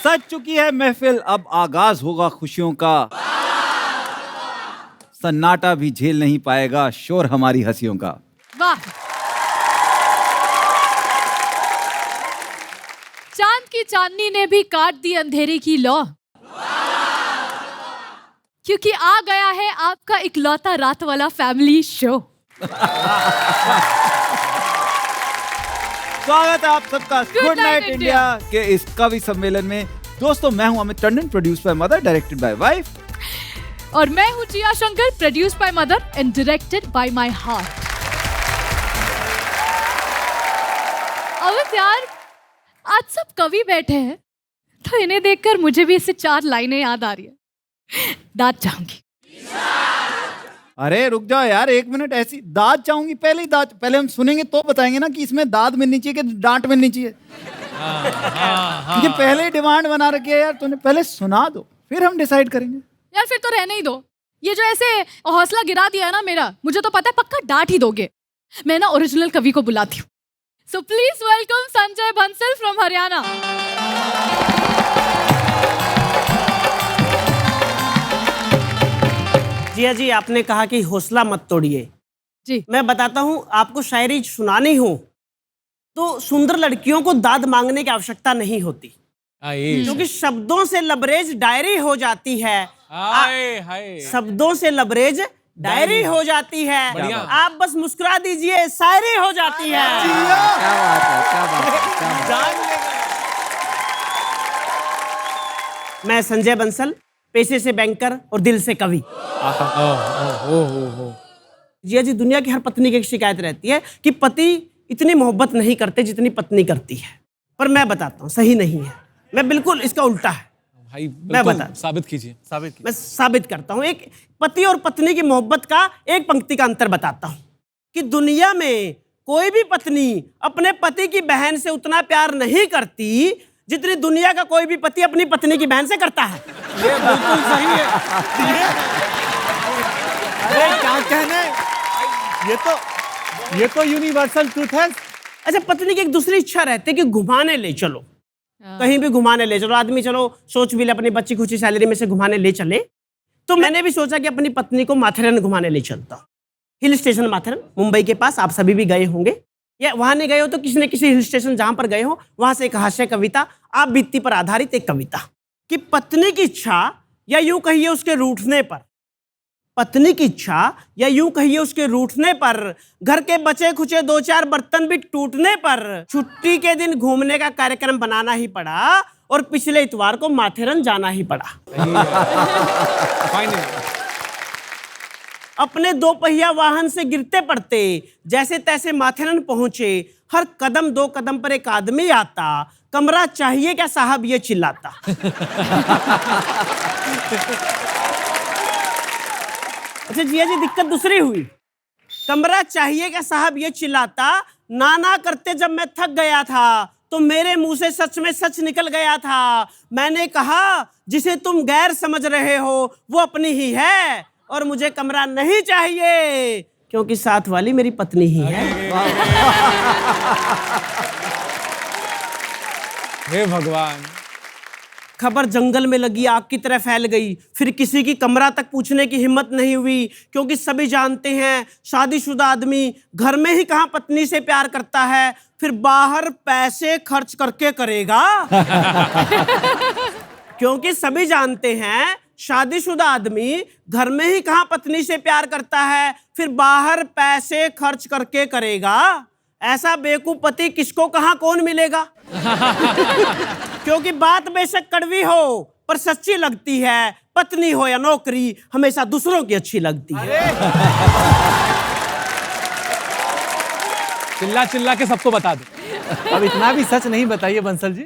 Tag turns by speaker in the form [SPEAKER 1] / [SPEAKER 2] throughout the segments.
[SPEAKER 1] सज चुकी है महफिल, अब आगाज होगा खुशियों का। सन्नाटा भी झेल नहीं पाएगा शोर हमारी हंसियों का।
[SPEAKER 2] वाह। चांद की चांदनी ने भी काट दी अंधेरे की लौ, क्योंकि आ गया है आपका इकलौता रात वाला फैमिली शो।
[SPEAKER 1] स्वागत है आप सबका गुड नाइट
[SPEAKER 2] India
[SPEAKER 1] इंडिया के इस कवि सम्मेलन में। दोस्तों, मैं हूं Amit Tandon, produce by mother, directed by wife.
[SPEAKER 2] और मैं हूँ Jiya Shankar, produce by mother and directed by my heart. Amit यार, आज सब कवि बैठे हैं तो इन्हें देखकर मुझे भी इससे 4 लाइनें याद आ रही है। दाद चाहूंगी।
[SPEAKER 1] अरे रुक जाओ यार, 1 मिनट। ऐसी दाद चाहूंगी? पहले ही दाद, पहले हम सुनेंगे तो बताएंगे ना कि इसमें दाद मिलनी चाहिए कि डांट मिलनी चाहिए। ये पहले ही डिमांड बना रखी है यार तूने। पहले सुना दो फिर हम डिसाइड करेंगे।
[SPEAKER 2] यार फिर तो रहने ही दो। ये जो ऐसे हौसला गिरा दिया है ना मेरा, मुझे तो पता है पक्का डांट ही दोगे। मैं ना ओरिजिनल कवि को बुलाती हूँ। So please welcome Sanjay Bansal from Haryana.
[SPEAKER 3] Jiya ji, आपने कहा कि हौसला मत तोड़िए।
[SPEAKER 2] जी।
[SPEAKER 3] मैं बताता हूँ, आपको शायरी सुनानी हो तो सुंदर लड़कियों को दाद मांगने की आवश्यकता नहीं होती, क्योंकि शब्दों से लबरेज डायरी हो जाती है। शब्दों से लबरेज डायरी हो जाती है। आप बस मुस्कुरा दीजिए, शायरी हो जाती है।
[SPEAKER 1] क्या बात है, क्या बात है।
[SPEAKER 3] मैं संजय बंसल, पेशे से बैंकर और दिल से कवि। जिया जी, दुनिया की हर पत्नी की एक शिकायत रहती है कि पति इतनी मोहब्बत नहीं करते जितनी पत्नी करती है। पर मैं बताता हूँ, सही नहीं है। मैं बिल्कुल इसका उल्टा है।
[SPEAKER 4] भाई
[SPEAKER 3] मैं बता,
[SPEAKER 4] साबित कीजिए।
[SPEAKER 3] मैं साबित करता हूँ। एक पति और पत्नी की मोहब्बत का एक पंक्ति का अंतर बताता हूँ कि दुनिया में कोई भी पत्नी अपने पति की बहन से उतना प्यार नहीं करती जितनी दुनिया का कोई भी पति अपनी पत्नी की बहन से करता है।
[SPEAKER 4] ये बिल्कुल सही है।
[SPEAKER 5] अरे क्या कहने, ये तो यूनिवर्सल ट्रूथ है।
[SPEAKER 3] अच्छा, पत्नी की एक दूसरी इच्छा रहती है कि घुमाने ले चलो, कहीं भी घुमाने ले चलो। आदमी चलो सोच भी ले अपनी बच्ची खुशी सैलरी में से घुमाने ले चले, तो मैंने भी सोचा कि अपनी पत्नी को माथेरन घुमाने ले चलता हूँ। हिल स्टेशन माथेरन, मुंबई के पास। आप सभी भी गए होंगे, या वहां नहीं गए हो तो किसी न किसी हिल स्टेशन जहां पर गए हो वहां से एक हास्य कविता, आप बीती पर आधारित एक कविता कि पत्नी की इच्छा, या यूं कहिए उसके रूठने पर, पत्नी की इच्छा या यूं कहिए उसके रूठने पर, घर के बचे खुचे 2-4 बर्तन भी टूटने पर, छुट्टी के दिन घूमने का कार्यक्रम बनाना ही पड़ा और पिछले इतवार को माथेरन जाना ही पड़ा। अपने 2 पहिया वाहन से गिरते पड़ते जैसे तैसे माथेरन पहुंचे, हर कदम 2 कदम पर एक आदमी आता, कमरा चाहिए क्या साहब ये चिल्लाता। अच्छा जिया जी, दिक्कत दूसरी हुई। कमरा चाहिए क्या साहब ये चिल्लाता, ना करते जब मैं थक गया था तो मेरे मुंह से सच में सच निकल गया था। मैंने कहा जिसे तुम गैर समझ रहे हो वो अपनी ही है, और मुझे कमरा नहीं चाहिए क्योंकि साथ वाली मेरी पत्नी ही है।
[SPEAKER 4] हे भगवान।
[SPEAKER 3] खबर जंगल में लगी आग की तरह फैल गई, फिर किसी की कमरा तक पूछने की हिम्मत नहीं हुई, क्योंकि सभी जानते हैं शादीशुदा आदमी घर में ही कहाँ पत्नी से प्यार करता है, फिर बाहर पैसे खर्च करके करेगा। क्योंकि सभी जानते हैं शादीशुदा आदमी घर में ही कहाँ पत्नी से प्यार करता है, फिर बाहर पैसे खर्च करके करेगा। ऐसा बेवकूफ पति किसको कहाँ कौन मिलेगा। क्योंकि बात बेशक कड़वी हो पर सच्ची लगती है, पत्नी हो या नौकरी हमेशा दूसरों की अच्छी लगती है।
[SPEAKER 4] चिल्ला चिल्ला के सबको बता दो।
[SPEAKER 5] अब इतना भी सच नहीं बताइए बंसल जी।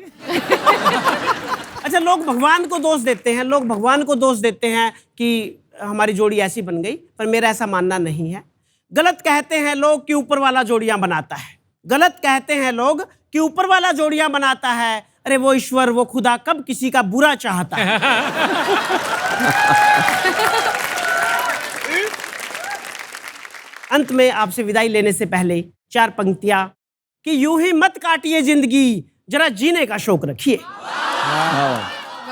[SPEAKER 3] अच्छा, लोग भगवान को दोष देते हैं, लोग भगवान को दोष देते हैं कि हमारी जोड़ी ऐसी बन गई, पर मेरा ऐसा मानना नहीं है। गलत कहते हैं लोग कि ऊपर वाला जोड़ियां बनाता है, गलत कहते हैं लोग कि ऊपर वाला जोड़ियां बनाता है। अरे वो ईश्वर, वो खुदा कब किसी का बुरा चाहता है। अंत में आपसे विदाई लेने से पहले 4 पंक्तियां कि यूं ही मत काटिए जिंदगी, जरा जीने का शौक रखिए।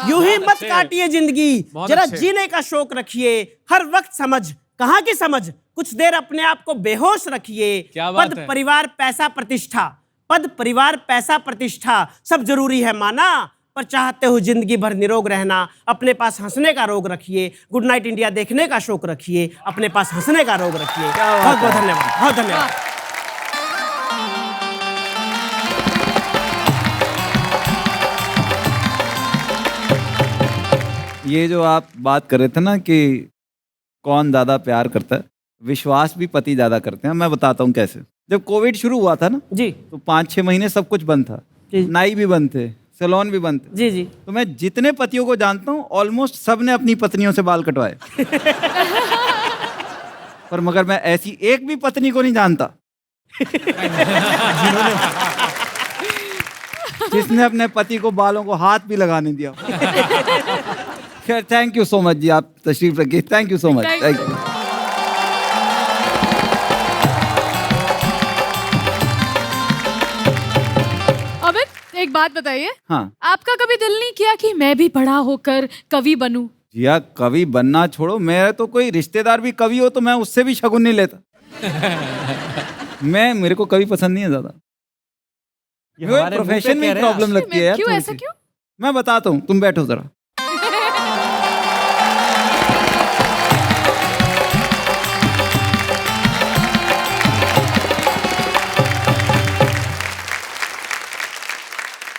[SPEAKER 3] यूं ही मत
[SPEAKER 4] अच्छे।
[SPEAKER 3] काटिए जिंदगी,
[SPEAKER 4] बहुत
[SPEAKER 3] जरा
[SPEAKER 4] अच्छे।
[SPEAKER 3] जीने का शौक रखिए, हर वक्त समझ कहाँ की समझ, कुछ देर अपने आप को बेहोश रखिए।
[SPEAKER 4] क्या बात
[SPEAKER 3] पद
[SPEAKER 4] है।
[SPEAKER 3] परिवार पैसा प्रतिष्ठा, पद परिवार पैसा प्रतिष्ठा सब जरूरी है माना, पर चाहते हो जिंदगी भर निरोग रहना, अपने पास हंसने का रोग रखिए। गुड नाइट इंडिया देखने का शौक रखिए, अपने पास हंसने का रोग रखिए। बहुत बहुत धन्यवाद, बहुत धन्यवाद।
[SPEAKER 1] ये जो आप बात कर रहे थे ना कि कौन ज्यादा प्यार करता है, विश्वास भी पति ज्यादा करते हैं। मैं बताता हूँ कैसे। जब कोविड शुरू हुआ था ना,
[SPEAKER 3] जी
[SPEAKER 1] तो 5-6 महीने सब कुछ बंद था,
[SPEAKER 3] जी।
[SPEAKER 1] नाई भी बंद थे, सैलून भी बंद थे।
[SPEAKER 3] जी जी।
[SPEAKER 1] तो मैं जितने पतियों को जानता हूँ ऑलमोस्ट सब ने अपनी पत्नियों से बाल कटवाए। पर मगर मैं ऐसी एक भी पत्नी को नहीं जानता जिसने अपने पति को बालों को हाथ भी लगाने दिया। खैर, थैंक यू सो मच जी, आप तशरीफ रखिए। Thank you so much.
[SPEAKER 2] Thank
[SPEAKER 1] thank you.
[SPEAKER 2] Amit, एक बात बताइए,
[SPEAKER 1] हाँ
[SPEAKER 2] आपका कभी दिल नहीं किया कि मैं भी बड़ा होकर कवि बनूं?
[SPEAKER 1] जिया, कवि बनना छोड़ो, मेरा तो कोई रिश्तेदार भी कवि हो तो मैं उससे भी शगुन नहीं लेता। मेरे को कवि पसंद नहीं है ज्यादा।
[SPEAKER 5] ये हमारे मुंह पे
[SPEAKER 1] प्रोफेशन में
[SPEAKER 5] कह रहे हैं
[SPEAKER 1] प्रॉब्लम लगती है यार
[SPEAKER 2] क्यों
[SPEAKER 1] थोड़ी
[SPEAKER 2] ऐसा
[SPEAKER 1] सी।
[SPEAKER 2] क्यों?
[SPEAKER 1] मैं बताता हूँ, तुम बैठो जरा।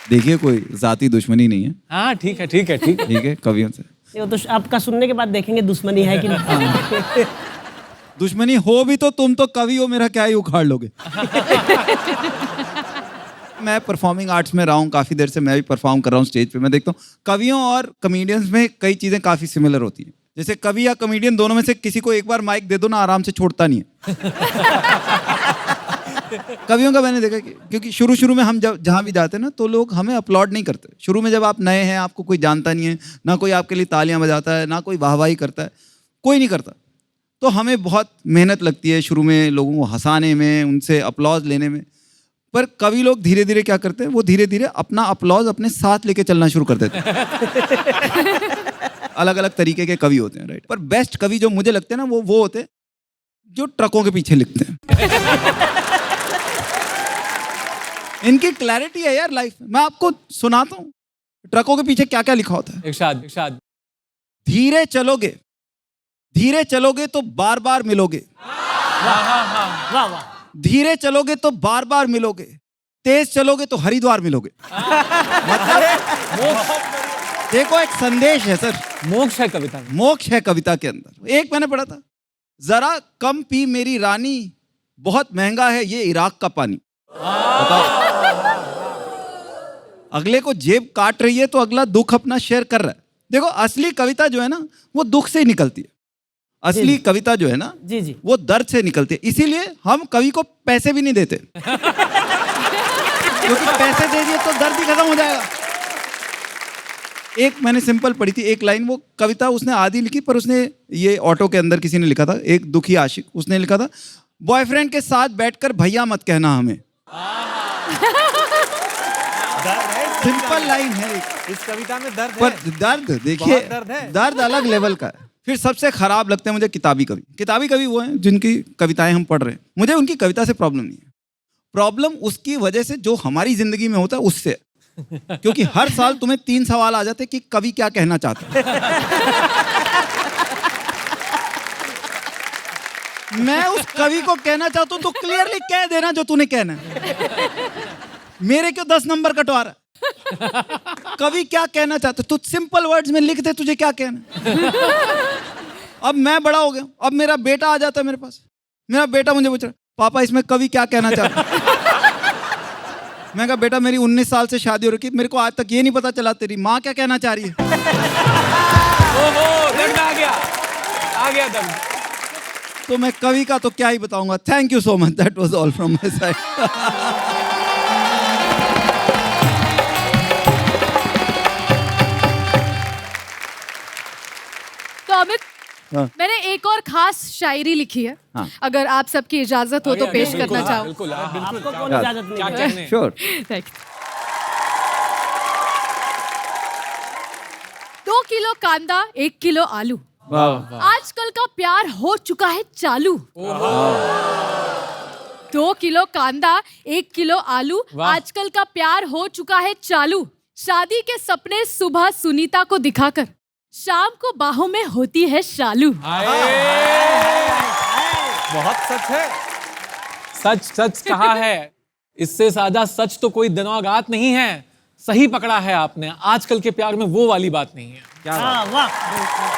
[SPEAKER 1] देखिए, कोई जाति दुश्मनी नहीं है,
[SPEAKER 4] हाँ ठीक है ठीक है ठीक है।
[SPEAKER 1] ठीक है, कवियों से
[SPEAKER 3] ये तो आपका सुनने के बाद देखेंगे दुश्मनी है कि नहीं।
[SPEAKER 1] दुश्मनी हो भी तो तुम तो कवि हो, मेरा क्या ही उखाड़ लोगे। मैं परफॉर्मिंग आर्ट्स में रहा हूँ काफी देर से, मैं भी परफॉर्म कर रहा हूँ स्टेज पे। मैं देखता हूँ कवियों और कॉमेडियंस में कई चीजें काफी सिमिलर होती हैं। जैसे कवि या कॉमेडियन दोनों में से किसी को एक बार माइक दे दो ना, आराम से छोड़ता नहीं है। कवियों का मैंने देखा कि क्योंकि शुरू शुरू में हम जब जहाँ भी जाते हैं ना, तो लोग हमें अपलॉड नहीं करते। शुरू में जब आप नए हैं, आपको कोई जानता नहीं है, ना कोई आपके लिए तालियां बजाता है, ना कोई वाहवाही करता है, कोई नहीं करता। तो हमें बहुत मेहनत लगती है शुरू में लोगों को हंसाने में, उनसे अपलॉज लेने में। पर कवि लोग धीरे धीरे क्या करते हैं, वो धीरे धीरे अपना अपलॉज अपने साथ लेके चलना शुरू कर देते हैं। अलग अलग तरीके के कवि होते हैं, राइट। पर बेस्ट कवि जो मुझे लगते हैं ना, वो होते हैं जो ट्रकों के पीछे लिखते हैं। इनकी क्लैरिटी है यार लाइफ में। मैं आपको सुनाता हूँ ट्रकों के पीछे क्या क्या लिखा होता है।
[SPEAKER 4] इरशाद इरशाद।
[SPEAKER 1] धीरे चलोगे तो बार बार मिलोगे,
[SPEAKER 3] वाह वाह।
[SPEAKER 1] धीरे चलोगे तो बार बार मिलोगे, तेज चलोगे तो हरिद्वार मिलोगे। मतलब देखो, एक संदेश है सर,
[SPEAKER 4] मोक्ष है कविता में।
[SPEAKER 1] मोक्ष है कविता के अंदर। एक मैंने पढ़ा था, जरा कम पी मेरी रानी, बहुत महंगा है ये इराक का पानी। बताओ, अगले को जेब काट रही है तो अगला दुख अपना शेयर कर रहा है। देखो, असली कविता जो है ना, वो दुख से ही निकलती है। असली कविता जो है ना,
[SPEAKER 3] जी जी।
[SPEAKER 1] वो दर्द से निकलती है। इसीलिए हम कवि को पैसे भी नहीं देते, क्योंकि पैसे दे दिए तो दर्द ही खत्म हो जाएगा। एक मैंने सिंपल पढ़ी थी, एक लाइन, वो कविता उसने आधी लिखी, पर उसने ये ऑटो के अंदर किसी ने लिखा था, एक दुखी आशिक, उसने लिखा था, बॉयफ्रेंड के साथ बैठकर भैया मत कहना हमें। सिंपल लाइन है एक।
[SPEAKER 5] इस कविता में दर्द
[SPEAKER 1] पर
[SPEAKER 5] है।
[SPEAKER 1] दर्द देखिए,
[SPEAKER 5] बहुत दर्द है।
[SPEAKER 1] दर्द अलग लेवल का है। फिर सबसे खराब लगते हैं मुझे किताबी कवि। किताबी कवि वो हैं जिनकी कविताएं हम पढ़ रहे हैं। मुझे उनकी कविता से प्रॉब्लम नहीं है, प्रॉब्लम उसकी वजह से जो हमारी जिंदगी में होता है उससे। क्योंकि हर साल तुम्हें 3 सवाल आ जाते हैं कि कवि क्या कहना चाहता है। मैं उस कवि को कहना चाहता हूं तो क्लियरली कह देना जो तूने कहना है। मेरे क्यों 10 नंबर कटवा रहा है? कवि क्या कहना चाहते, तू सिंपल वर्ड्स में लिख दे तुझे क्या कहना। अब मैं बड़ा हो गया, अब मेरा बेटा आ जाता है मेरे पास। मेरा बेटा मुझे पूछ रहा, पापा इसमें कवि क्या कहना चाहता है? मैं कहा, बेटा मेरी 19 साल से शादी हो रखी, मेरे को आज तक ये नहीं पता चला तेरी माँ क्या कहना चाह रही है।
[SPEAKER 4] ओहो, दर्द आ गया दर्द।
[SPEAKER 1] तो मैं कवि का तो क्या ही बताऊंगा। Thank you so much, that was all from my side.
[SPEAKER 2] तो अमित,
[SPEAKER 1] हाँ।
[SPEAKER 2] मैंने एक और खास शायरी लिखी है,
[SPEAKER 1] हाँ।
[SPEAKER 2] अगर आप सबकी इजाजत हो तो पेश करना चाहो।
[SPEAKER 4] बिल्कुल
[SPEAKER 3] आपको कौन
[SPEAKER 1] क्या-
[SPEAKER 3] इजाजत नहीं
[SPEAKER 4] क्या
[SPEAKER 3] देगा?
[SPEAKER 4] कहने।
[SPEAKER 1] श्योर।
[SPEAKER 2] Thank you. किलो कांदा 1 किलो आलू, आजकल का प्यार हो चुका है चालू। 2 किलो कांदा 1 किलो आलू, आजकल का प्यार हो चुका है चालू। शादी के सपने सुबह सुनीता को दिखाकर शाम को बाहों में होती है शालू।
[SPEAKER 5] बहुत सच है।
[SPEAKER 4] सच सच कहा है। इससे ज्यादा सच तो कोई दिन और रात नहीं है। सही पकड़ा है आपने। आजकल के प्यार में वो वाली बात नहीं है।
[SPEAKER 5] क्या
[SPEAKER 3] हाँ, वाह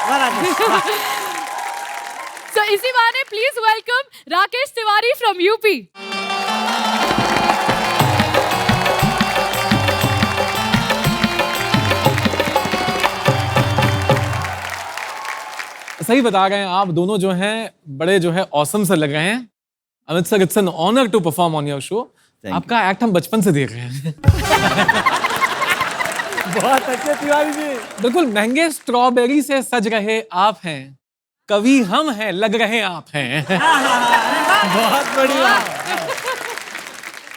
[SPEAKER 3] वाह राकेश, वाह।
[SPEAKER 2] So इसी बहाने please welcome Rakesh Tiwari from UP.
[SPEAKER 4] सही बता रहे हैं आप दोनों जो हैं, बड़े जो है ऑसम से लग रहे हैं। Amit sir, it's an honour to perform on your show. आपका एक्ट हम बचपन से देख रहे हैं।
[SPEAKER 5] बहुत अच्छे तिवारी जी।
[SPEAKER 4] बिल्कुल महंगे स्ट्रॉबेरी से सज रहे आप हैं, कवि हम हैं, लग रहे आप हैं।
[SPEAKER 5] बहुत बढ़िया।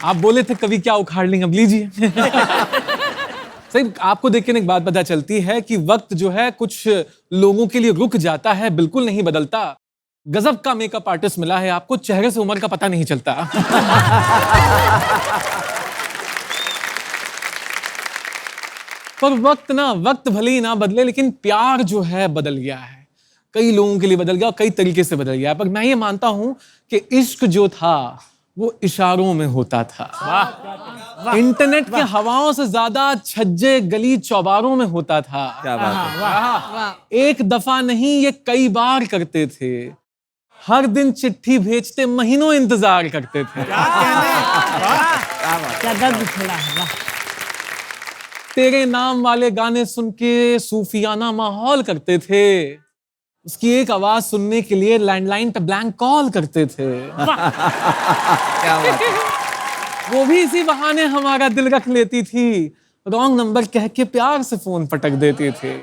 [SPEAKER 4] आप बोले थे कवि क्या उखाड़ लेंगे, अब लीजिए। सही, आपको देख के एक बात पता चलती है कि वक्त जो है कुछ लोगों के लिए रुक जाता है, बिल्कुल नहीं बदलता। गजब का मेकअप आर्टिस्ट मिला है आपको, चेहरे से उम्र का पता नहीं चलता। पर वक्त भले ही ना बदले, लेकिन प्यार जो है बदल गया है। कई लोगों के लिए बदल गया, कई तरीके से बदल गया। पर मैं ये मानता हूं कि इश्क जो था वो इशारों में होता था। इंटरनेट के हवाओं से ज्यादा छज्जे गली चौबारों में होता था।
[SPEAKER 5] क्या बात है।
[SPEAKER 4] एक दफा नहीं, ये कई बार करते थे। हर दिन चिट्ठी भेजते, महीनों इंतजार करते थे।
[SPEAKER 3] क्या दर्द उछला है, वाह।
[SPEAKER 4] तेरे नाम वाले गाने सुन के सूफियाना माहौल करते थे। उसकी एक आवाज सुनने के लिए लैंडलाइन पे ब्लैंक कॉल करते थे।
[SPEAKER 5] क्या बात है।
[SPEAKER 4] वो भी इसी बहाने हमारा दिल रख लेती थी। रॉन्ग नंबर कह के प्यार से फोन पटक देते थे।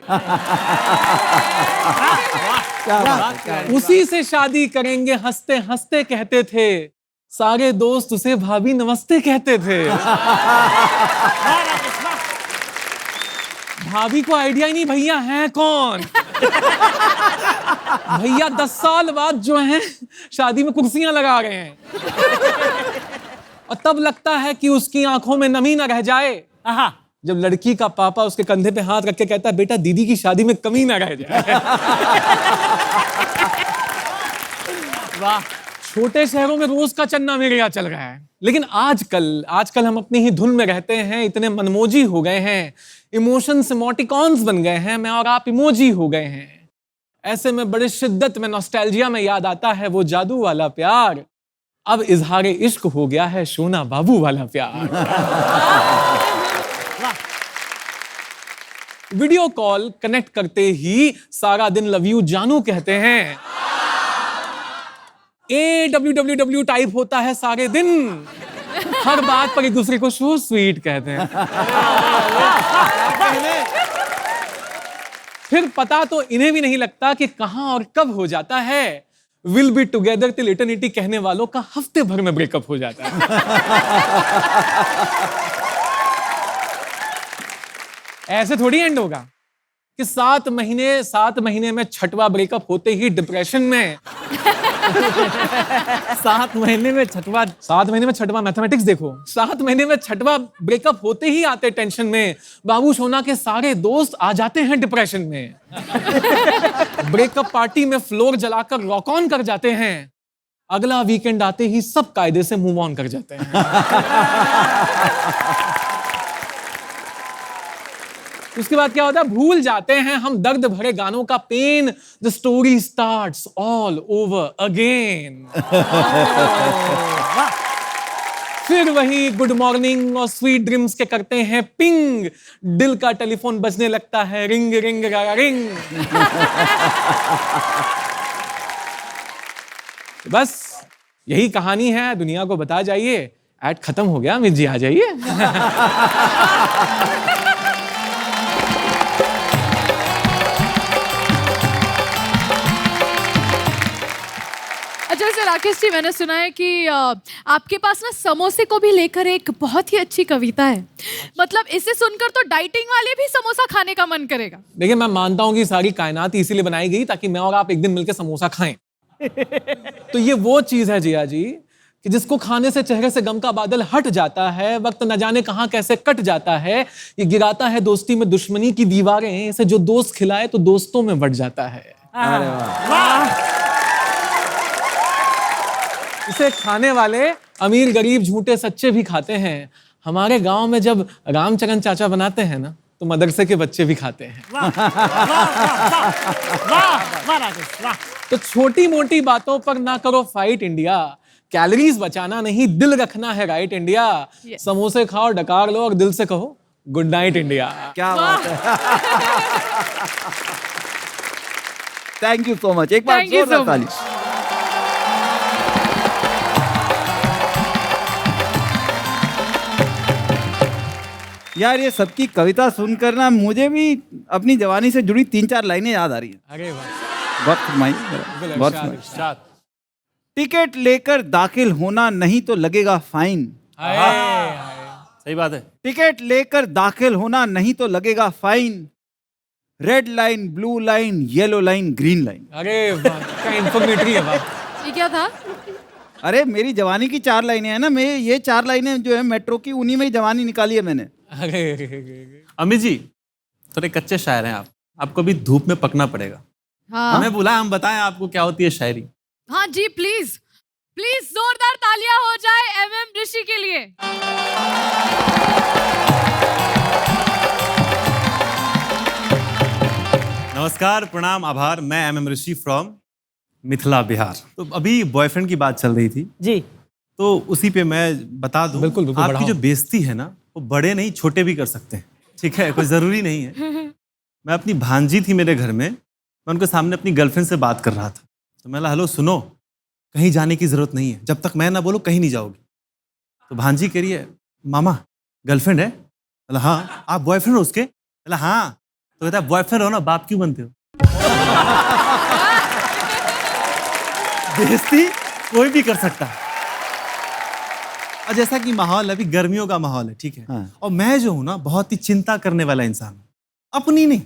[SPEAKER 5] क्या बात है।
[SPEAKER 4] उसी से शादी करेंगे हंसते हंसते कहते थे। सारे दोस्त उसे भाभी नमस्ते कहते थे। भाभी को आइडिया ही नहीं भैया हैं कौन। भैया 10 साल बाद जो हैं शादी में कुर्सियां लगा रहे हैं। और तब लगता है कि उसकी आंखों में नमी ना रह जाए जब लड़की का पापा उसके कंधे पे हाथ रख के कहता है, बेटा दीदी की शादी में कमी ना रह जाए।
[SPEAKER 3] वाह।
[SPEAKER 4] छोटे शहरों में रोज का चन्ना मेरे यहाँ चल रहा है। लेकिन आजकल हम अपनी ही धुन में रहते हैं, इतने मनमोजी हो गए हैं, इमोशंस इमोटिकॉन्स बन गए हैं, मैं और आप इमोजी हो गए हैं। ऐसे में बड़े शिद्दत में नॉस्टैल्जिया में याद आता है वो जादू वाला प्यार। अब इजहार इश्क हो गया है सोना बाबू वाला प्यार। वीडियो कॉल कनेक्ट करते ही सारा दिन लव यू जानू कहते हैं। AWWW टाइप होता है सारे दिन। हर बात पर एक दूसरे को सो स्वीट कहते हैं। फिर पता तो इन्हें भी नहीं लगता कि कहां और कब हो जाता है। Will be together till eternity कहने वालों का हफ्ते भर में ब्रेकअप हो जाता है। ऐसे थोड़ी एंड होगा कि 7 महीने में छठवां ब्रेकअप होते ही डिप्रेशन में।
[SPEAKER 5] 7 महीने में छठवा।
[SPEAKER 4] 7 महीने में छठवां, मैथमेटिक्स देखो। 7 महीने में छठवां ब्रेकअप होते ही आते टेंशन में। बाबू सोना के सारे दोस्त आ जाते हैं डिप्रेशन में। ब्रेकअप पार्टी में फ्लोर जलाकर रॉक ऑन कर जाते हैं। अगला वीकेंड आते ही सब कायदे से मूव ऑन कर जाते हैं। उसके बाद क्या होता है, भूल जाते हैं हम दर्द भरे गानों का pain. The story starts all over again. फिर वही गुड मॉर्निंग और स्वीट ड्रीम्स के करते हैं पिंग। दिल का टेलीफोन बजने लगता है रिंग रिंग रिंग। बस यही कहानी है, दुनिया को बता जाइए। ऐड खत्म हो गया, अमित जी आ जाइए।
[SPEAKER 2] अच्छा वैसे राकेश जी, मैंने सुना है कि आपके पास ना समोसे को भी लेकर एक बहुत ही अच्छी कविता है। मतलब इसे सुनकर तो डाइटिंग वाले भी समोसा खाने का मन करेगा।
[SPEAKER 4] देखिए, मैं मानता हूँ कि सारी कायनात इसीलिए बनाई गई ताकि मैं और आप एक दिन मिलकर समोसा खाएं। तो ये वो चीज है जिया जी कि जिसको खाने से चेहरे से गम का बादल हट जाता है, वक्त न जाने कहां कैसे कट जाता है। ये गिराता है दोस्ती में दुश्मनी की दीवारें, इसे जो दोस्त खिलाए तो दोस्तों में बढ़ जाता है।
[SPEAKER 1] अरे वाह।
[SPEAKER 4] इसे खाने वाले अमीर गरीब झूठे सच्चे भी खाते हैं। हमारे गांव में जब रामचरण चाचा बनाते हैं ना, तो मदरसे के बच्चे भी खाते हैं। तो छोटी मोटी बातों पर ना करो फाइट इंडिया, कैलोरीज बचाना नहीं दिल रखना है राइट इंडिया। समोसे खाओ, डकार लो और दिल से कहो गुड नाइट इंडिया।
[SPEAKER 1] क्या बात है। Thank you so much. एक बार
[SPEAKER 2] Thank you
[SPEAKER 1] जोरदार
[SPEAKER 2] so
[SPEAKER 1] ताली। यार ये सबकी कविता सुनकर ना मुझे भी अपनी जवानी से जुड़ी 3-4 लाइनें याद आ रही हैं।
[SPEAKER 4] अरे वाह,
[SPEAKER 1] बहुत फरमाई, बहुत फरमाई। टिकट लेकर दाखिल होना नहीं तो लगेगा फाइन।
[SPEAKER 5] सही बात है।
[SPEAKER 1] टिकट लेकर दाखिल होना नहीं तो लगेगा fine. Red line, blue line, yellow line, green line.
[SPEAKER 4] अरे वाह, क्या इन्फॉर्मेटरी है वाह।
[SPEAKER 2] ये क्या था?
[SPEAKER 1] अरे मेरी जवानी की 4 लाइनें हैं ना, मैं ये 4 लाइनें जो है मेट्रो की, उन्हीं में ही जवानी निकाली है मैंने।
[SPEAKER 5] अमित जी थोड़े कच्चे शायर हैं आप, आपको भी धूप में पकना पड़ेगा।
[SPEAKER 2] हाँ
[SPEAKER 5] हमें बुलाया, हम बताएं आपको क्या होती है शायरी।
[SPEAKER 2] हाँ जी, प्लीज प्लीज जोरदार तालियां हो जाए MM ऋषि के लिए।
[SPEAKER 5] नमस्कार, प्रणाम, आभार। मैं MM Rishi from Mithila Bihar. तो अभी बॉयफ्रेंड की बात चल रही थी,
[SPEAKER 3] जी
[SPEAKER 5] तो उसी पे मैं बता दूं,
[SPEAKER 4] बिल्कुल, बिल्कुल,
[SPEAKER 5] आपकी
[SPEAKER 4] बढ़ाओ।
[SPEAKER 5] जो बेइज्जती है ना, वो बड़े नहीं छोटे भी कर सकते हैं, ठीक है, कोई जरूरी नहीं है। मैं अपनी भांजी थी मेरे घर में, मैं उनके सामने अपनी गर्लफ्रेंड से बात कर रहा था, तो मैं बोला हेलो सुनो, कहीं जाने की जरूरत नहीं है, जब तक मैं ना बोलूँ कहीं नहीं जाओगी। तो भांजी कह रही है मामा गर्लफ्रेंड है? बोला हाँ। आप बॉयफ्रेंड हो उसके? बोला हाँ। तो कहता है बॉयफ्रेंड हो ना, बाप क्यों बनते हो? बेइज्जती कोई भी कर सकता है। और जैसा कि माहौल अभी गर्मियों का माहौल है, ठीक है,
[SPEAKER 1] हाँ।
[SPEAKER 5] और मैं जो हूं ना बहुत ही चिंता करने वाला इंसान हूं, अपनी नहीं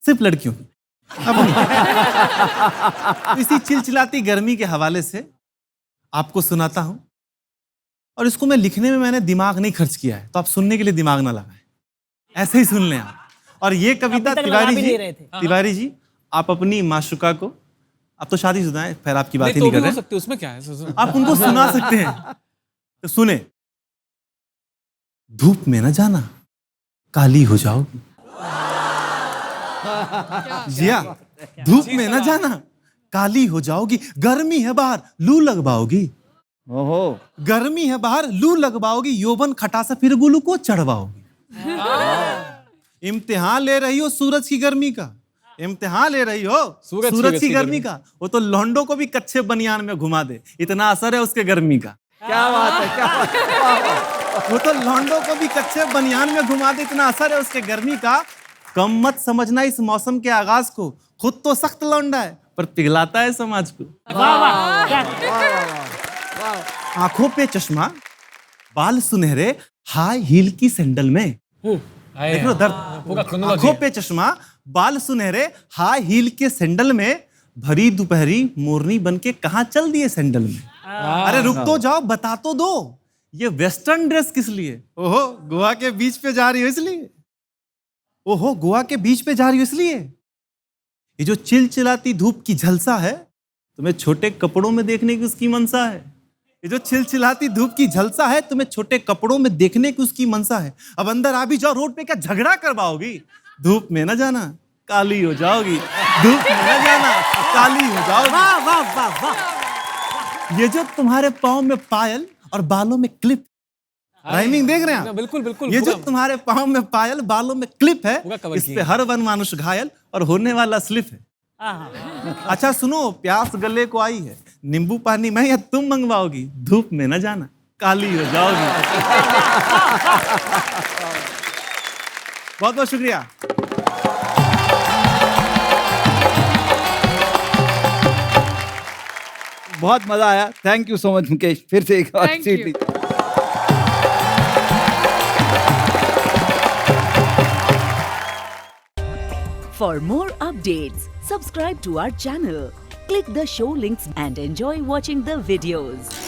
[SPEAKER 5] सिर्फ लड़कियों की अपनी। तो इसी चिलचिलाती गर्मी के हवाले से आपको सुनाता हूं, और इसको मैं लिखने में मैंने दिमाग नहीं खर्च किया है, तो आप सुनने के लिए दिमाग ना लगाएं, ऐसे ही सुन लें आप। और ये कविता
[SPEAKER 3] अभी तक लगा
[SPEAKER 5] तिवारी
[SPEAKER 3] भी
[SPEAKER 5] जी,
[SPEAKER 3] नहीं रहे थे।
[SPEAKER 5] तिवारी जी आप अपनी माशुका को, आप तो शादीशुदा हैं, फिर आपकी बात ही
[SPEAKER 4] तो
[SPEAKER 5] नहीं
[SPEAKER 4] भी
[SPEAKER 5] कर
[SPEAKER 4] हो
[SPEAKER 5] रहे,
[SPEAKER 4] सकते, उसमें क्या है।
[SPEAKER 5] आप उनको सुना सकते हैं। तो सुने। धूप में न जाना, काली हो जाओगी। जिया, धूप में न जाना, काली हो जाओगी। गर्मी है बाहर, लू लगवाओगी।
[SPEAKER 1] ओहो।
[SPEAKER 5] गर्मी है बाहर, लू लगवाओगी। यौवन खटा से फिर गुलू को चढ़वाओगी। इम्तिहान ले रही हो सूरज की गर्मी का, इम्तिहान ले रही हो सूरज की गर्मी का। वो तो लौंडो को भी कच्चे बनियान में घुमा दे, इतना असर है उसके गर्मी का।
[SPEAKER 1] क्या बात है, क्या बात है।
[SPEAKER 5] वो तो लौंडो को भी कच्चे बनियान में घुमा दे, इतना असर है उसके गर्मी का। कम मत समझना इस मौसम के आगाज को, खुद तो सख्त लौंडा है पर पिघलाता है समाज को। आंखों पे चश्मा, बाल सुनहरे, हाई हील की सैंडल में। देख लो दर्द। आंखों पे चश्मा, बाल सुनहरे, हाई हील के सैंडल में। भरी दोपहरी मोरनी बन के कहाँ चल दिए सैंडल में। अरे रुक तो जाओ, बता तो दो, ये वेस्टर्न ड्रेस किस लिए? ओहो गोवा के बीच पे जा रही हो इसलिए? ओहो गोवा के बीच पे जा रही हो इसलिए? ये जो चिलचिलाती धूप की झलसा है, तुम्हें छोटे कपड़ों में देखने की उसकी मनसा है। ये जो चिलचिलाती धूप की झलसा है, तुम्हें छोटे कपड़ों में देखने की उसकी मनसा है। अब अंदर आ भी जाओ, रोड पे क्या झगड़ा करवाओगी? धूप में न जाना, काली हो जाओगी। धूप में न जाना, काली हो जाओगी।
[SPEAKER 3] वाह वाह वाह वाह।
[SPEAKER 5] ये जो तुम्हारे पाँव में पायल और बालों में क्लिप, राइमिंग देख रहे हैं आप?
[SPEAKER 4] बिल्कुल बिल्कुल।
[SPEAKER 5] ये जो तुम्हारे पाँव में पायल, बालों में क्लिप है,
[SPEAKER 4] पूरा cover
[SPEAKER 5] इस
[SPEAKER 4] किया
[SPEAKER 5] पे हर वन मानुष घायल और होने वाला स्लिप है। अच्छा सुनो, प्यास गले को आई है, नींबू पानी मैं या तुम मंगवाओगी? धूप में न जाना, काली हो जाओगी। बहुत बहुत शुक्रिया।
[SPEAKER 1] बहुत मजा आया, thank you so much Mukesh, फिर से एक बार
[SPEAKER 2] Thank
[SPEAKER 1] सीट
[SPEAKER 2] you.
[SPEAKER 1] ली।
[SPEAKER 6] For more updates, subscribe to our channel, click the show links and enjoy watching the videos.